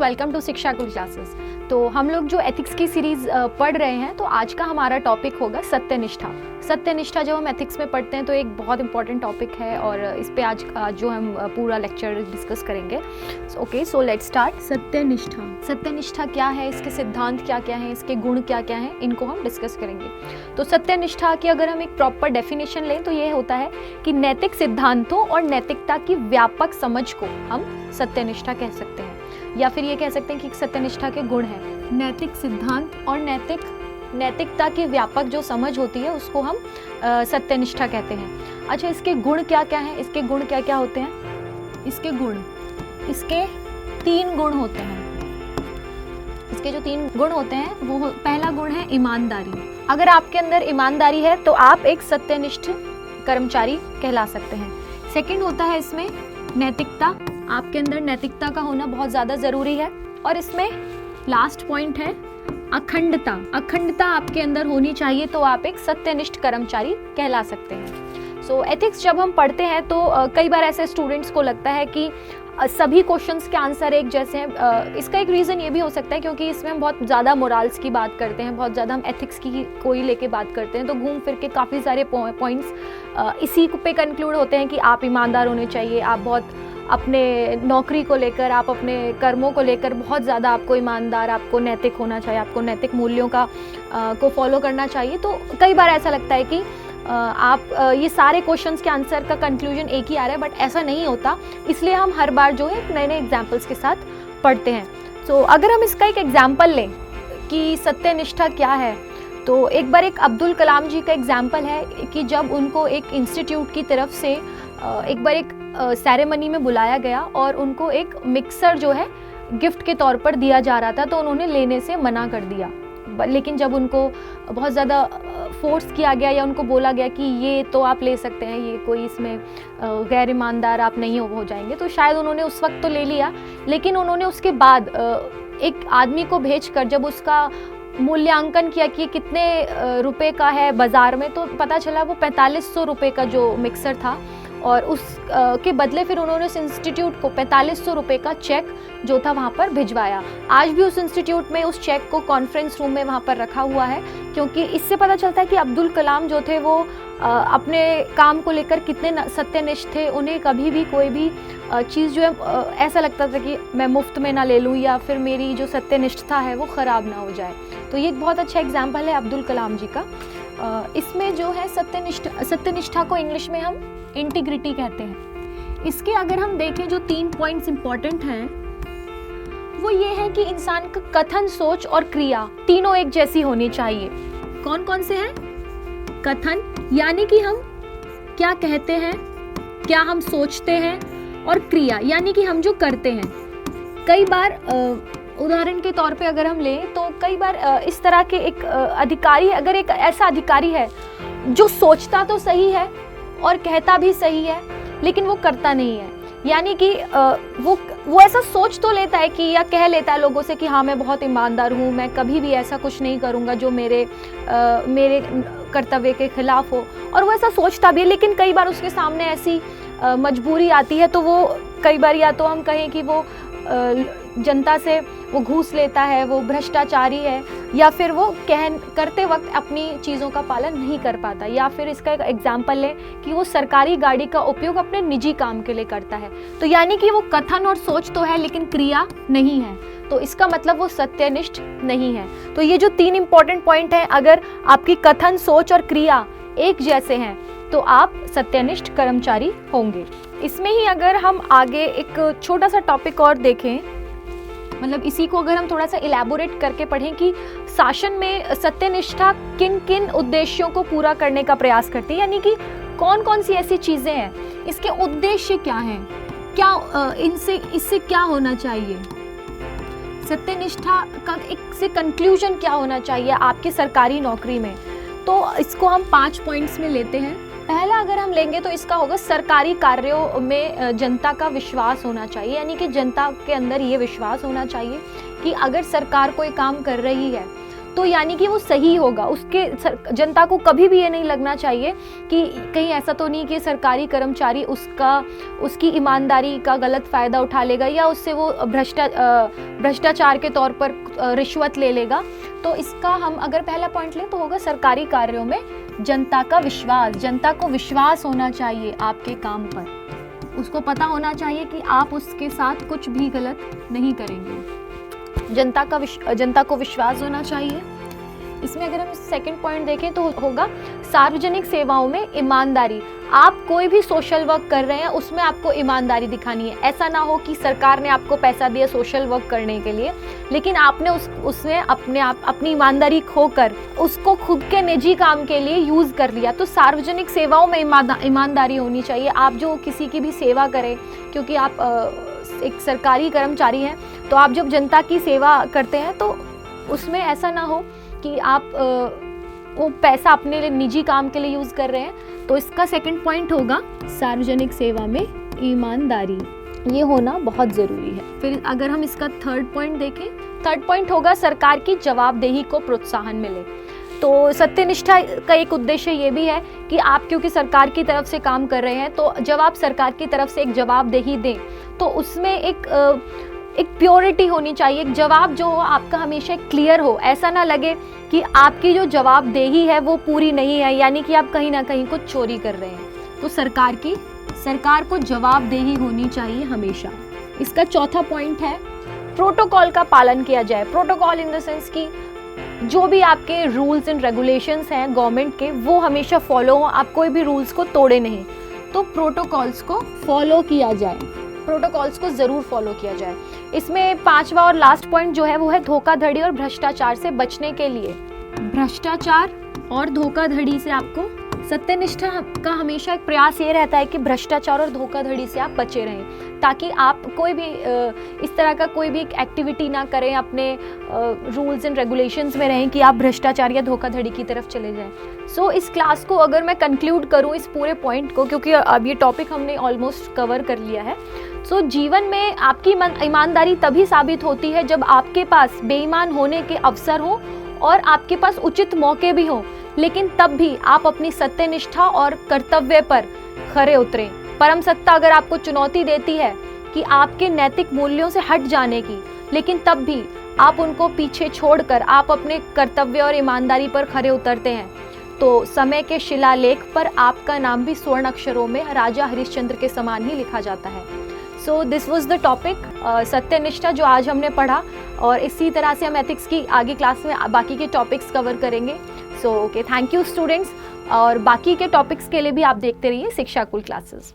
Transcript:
Welcome to शिक्षा कुल classes. तो हम लोग जो एथिक्स की सीरीज़ पढ़ रहे हैं, तो आज का हमारा टॉपिक होगा सत्यनिष्ठा। सत्यनिष्ठा जब हम एथिक्स में पढ़ते हैं तो एक बहुत इंपॉर्टेंट टॉपिक है और इस पे आज जो हम पूरा लेक्चर डिस्कस करेंगे। Okay, so let's start. सत्यनिष्ठा, सत्यनिष्ठा क्या है, इसके सिद्धांत क्या क्या हैं, इसके गुण क्या क्या हैं, इनको हम डिस्कस करेंगे। तो सत्यनिष्ठा की अगर हम एक प्रॉपर डेफिनेशन लें तो ये होता है कि नैतिक सिद्धांतों और नैतिकता की व्यापक समझ को हम सत्यनिष्ठा कह सकते हैं, या फिर ये कह सकते हैं कि सत्यनिष्ठा के गुण हैं। नैतिक सिद्धांत और नैतिकता की व्यापक जो समझ होती है उसको हम सत्यनिष्ठा कहते हैं। अच्छा, इसके गुण क्या क्या हैं, इसके गुण क्या क्या होते हैं? इसके 3 गुण होते हैं। इसके जो 3 गुण होते हैं वो पहला गुण है ईमानदारी। अगर आपके अंदर ईमानदारी है तो आप एक सत्यनिष्ठ कर्मचारी कहला सकते हैं। सेकंड होता है इसमें नैतिकता। आपके अंदर नैतिकता का होना बहुत ज़्यादा ज़रूरी है। और इसमें लास्ट पॉइंट है अखंडता। अखंडता आपके अंदर होनी चाहिए तो आप एक सत्यनिष्ठ कर्मचारी कहला सकते हैं। सो एथिक्स जब हम पढ़ते हैं तो कई बार ऐसे स्टूडेंट्स को लगता है कि सभी क्वेश्चंस के आंसर एक जैसे हैं। इसका एक रीज़न ये भी हो सकता है क्योंकि इसमें हम बहुत ज़्यादा मोरल्स की बात करते हैं, बहुत ज़्यादा हम एथिक्स की कोई लेके बात करते हैं, तो घूम फिर के काफ़ी सारे पॉइंट्स इसी पे कंक्लूड होते हैं कि आप ईमानदार होने चाहिए, आप बहुत अपने नौकरी को लेकर, आप अपने कर्मों को लेकर बहुत ज़्यादा आपको ईमानदार, आपको नैतिक होना चाहिए, आपको नैतिक मूल्यों को फॉलो करना चाहिए। तो कई बार ऐसा लगता है कि आप ये सारे क्वेश्चंस के आंसर का कंक्लूजन एक ही आ रहा है, बट ऐसा नहीं होता। इसलिए हम हर बार जो है नए नए एग्जाम्पल्स के साथ पढ़ते हैं। सो अगर हम इसका एक एग्जाम्पल लें कि सत्यनिष्ठा क्या है, तो एक बार एक अब्दुल कलाम जी का एग्जाम्पल है कि जब उनको एक इंस्टीट्यूट की तरफ से एक बार एक सेरेमनी में बुलाया गया और उनको एक मिक्सर जो है गिफ्ट के तौर पर दिया जा रहा था, तो उन्होंने लेने से मना कर दिया। लेकिन जब उनको बहुत ज़्यादा फोर्स किया गया या उनको बोला गया कि ये तो आप ले सकते हैं, ये कोई इसमें गैर ईमानदार आप नहीं हो जाएंगे, तो शायद उन्होंने उस वक्त तो ले लिया। लेकिन उन्होंने उसके बाद एक आदमी को भेजकर जब उसका मूल्यांकन किया कि कितने रुपए का है बाज़ार में, तो पता चला वो 4500 रुपये का जो मिक्सर था, और उस के बदले फिर उन्होंने उस इंस्टीट्यूट को 4500 रुपये का चेक जो था वहाँ पर भिजवाया। आज भी उस इंस्टीट्यूट में उस चेक को कॉन्फ्रेंस रूम में वहाँ पर रखा हुआ है, क्योंकि इससे पता चलता है कि अब्दुल कलाम जो थे वो अपने काम को लेकर कितने सत्यनिष्ठ थे। उन्हें कभी भी कोई भी चीज़ जो है ऐसा लगता था कि मैं मुफ्त में ना ले लूँ, या फिर मेरी जो सत्यनिष्ठता है वो ख़राब ना हो जाए। तो ये एक बहुत अच्छा एग्जाम्पल है अब्दुल कलाम जी का। इसमें जो है सत्यनिष्ठा को इंग्लिश में हम इंटीग्रिटी कहते हैं। इसके अगर हम देखें जो 3 पॉइंट्स इंपॉर्टेंट हैं वो ये है कि इंसान का कथन, सोच और क्रिया तीनों एक जैसी होनी चाहिए। कौन कौन से हैं? कथन यानी कि हम क्या कहते हैं, क्या हम सोचते हैं, और क्रिया यानी कि हम जो करते हैं। कई बार उदाहरण के तौर पे अगर हम लें तो कई बार इस तरह के एक अधिकारी, अगर एक ऐसा अधिकारी है जो सोचता तो सही है और कहता भी सही है लेकिन वो करता नहीं है, यानी कि वो ऐसा सोच तो लेता है कि या कह लेता है लोगों से कि हाँ मैं बहुत ईमानदार हूँ, मैं कभी भी ऐसा कुछ नहीं करूँगा जो मेरे कर्तव्य के खिलाफ हो, और वो ऐसा सोचता भी है। लेकिन कई बार उसके सामने ऐसी मजबूरी आती है तो वो कई बार, या तो हम कहें कि वो जनता से वो घूस लेता है, वो भ्रष्टाचारी है, या फिर वो करते वक्त अपनी चीज़ों का पालन नहीं कर पाता, या फिर इसका एक एग्जाम्पल लें कि वो सरकारी गाड़ी का उपयोग अपने निजी काम के लिए करता है। तो यानी कि वो कथन और सोच तो है लेकिन क्रिया नहीं है, तो इसका मतलब वो सत्यनिष्ठ नहीं है। तो ये जो 3 इंपॉर्टेंट पॉइंट हैं, अगर आपकी कथन, सोच और क्रिया एक जैसे हैं तो आप सत्यनिष्ठ कर्मचारी होंगे। इसमें ही अगर हम आगे एक छोटा सा टॉपिक और देखें, मतलब इसी को अगर हम थोड़ा सा इलैबोरेट करके पढ़ें कि शासन में सत्यनिष्ठा किन किन उद्देश्यों को पूरा करने का प्रयास करती है, यानी कि कौन कौन सी ऐसी चीज़ें हैं, इसके उद्देश्य क्या हैं, क्या इससे क्या होना चाहिए, सत्यनिष्ठा का एक से कंक्लूजन क्या होना चाहिए आपकी सरकारी नौकरी में। तो इसको हम 5 पॉइंट्स में लेते हैं। पहला अगर हम लेंगे तो इसका होगा सरकारी कार्यों में जनता का विश्वास होना चाहिए, यानी कि जनता के अंदर ये विश्वास होना चाहिए कि अगर सरकार कोई काम कर रही है तो यानी कि वो सही होगा। उसके जनता को कभी भी ये नहीं लगना चाहिए कि कहीं ऐसा तो नहीं कि सरकारी कर्मचारी उसकी ईमानदारी का गलत फ़ायदा उठा लेगा या उससे वो भ्रष्टाचार के तौर पर रिश्वत ले लेगा। तो इसका हम अगर पहला पॉइंट लें तो होगा सरकारी कार्यों में जनता का विश्वास। जनता को विश्वास होना चाहिए आपके काम पर, उसको पता होना चाहिए कि आप उसके साथ कुछ भी गलत नहीं करेंगे। जनता को विश्वास होना चाहिए। इसमें अगर हम सेकंड पॉइंट देखें तो होगा सार्वजनिक सेवाओं में ईमानदारी। आप कोई भी सोशल वर्क कर रहे हैं उसमें आपको ईमानदारी दिखानी है। ऐसा ना हो कि सरकार ने आपको पैसा दिया सोशल वर्क करने के लिए, लेकिन आपने उसने अपनी ईमानदारी खोकर उसको खुद के निजी काम के लिए यूज़ कर लिया। तो सार्वजनिक सेवाओं में ईमानदारी होनी चाहिए। आप जो किसी की भी सेवा करें, क्योंकि आप एक सरकारी कर्मचारी हैं, तो आप जब जनता की सेवा करते हैं तो उसमें ऐसा ना हो कि आप वो पैसा अपने लिए निजी काम के लिए यूज़ कर रहे हैं। तो इसका सेकंड पॉइंट होगा सार्वजनिक सेवा में ईमानदारी, ये होना बहुत ज़रूरी है। फिर अगर हम इसका थर्ड पॉइंट देखें, थर्ड पॉइंट होगा सरकार की जवाबदेही को प्रोत्साहन मिले। तो सत्यनिष्ठा का एक उद्देश्य ये भी है कि आप क्योंकि सरकार की तरफ से काम कर रहे हैं, तो जब आप सरकार की तरफ से एक जवाबदेही दें तो उसमें एक प्योरिटी होनी चाहिए। एक जवाब जो आपका हमेशा क्लियर हो, ऐसा ना लगे कि आपकी जो जवाबदेही है वो पूरी नहीं है, यानी कि आप कहीं ना कहीं कुछ चोरी कर रहे हैं। तो सरकार को जवाबदेही होनी चाहिए हमेशा। इसका चौथा पॉइंट है प्रोटोकॉल का पालन किया जाए। प्रोटोकॉल इन द सेंस कि जो भी आपके रूल्स एंड रेगुलेशंस हैं गवर्नमेंट के, वो हमेशा फॉलो हो। आप कोई भी रूल्स को तोड़े नहीं, तो प्रोटोकॉल्स को फॉलो किया जाए, प्रोटोकॉल्स को ज़रूर फॉलो किया जाए। इसमें पांचवा और लास्ट पॉइंट जो है वो है धोखाधड़ी और भ्रष्टाचार से बचने के लिए। भ्रष्टाचार और धोखाधड़ी से आपको, सत्यनिष्ठा का हमेशा एक प्रयास ये रहता है कि भ्रष्टाचार और धोखाधड़ी से आप बचे रहें, ताकि आप कोई भी इस तरह का कोई भी एक एक्टिविटी ना करें, अपने रूल्स एंड रेगुलेशंस में रहें कि आप भ्रष्टाचार या धोखाधड़ी की तरफ चले जाएं। सो इस क्लास को अगर मैं कंक्लूड करूं इस पूरे पॉइंट को, क्योंकि अब ये टॉपिक हमने ऑलमोस्ट कवर कर लिया है। सो जीवन में आपकी ईमानदारी तभी साबित होती है जब आपके पास बेईमान होने के अवसर हो और आपके पास उचित मौके भी हों, लेकिन तब भी आप अपनी सत्यनिष्ठा और कर्तव्य पर खरे उतरें। परम सत्ता अगर आपको चुनौती देती है कि आपके नैतिक मूल्यों से हट जाने की, लेकिन तब भी आप उनको पीछे छोड़कर आप अपने कर्तव्य और ईमानदारी पर खरे उतरते हैं, तो समय के शिलालेख पर आपका नाम भी स्वर्ण अक्षरों में राजा हरिश्चंद्र के समान ही लिखा जाता है। So this was the topic सत्यनिष्ठा जो आज हमने पढ़ा, और इसी तरह से हम एथिक्स की आगे क्लास में बाकी के टॉपिक्स कवर करेंगे। So okay, thank you students, और बाकी के टॉपिक्स के लिए भी आप देखते रहिए शिक्षा कुल क्लासेस।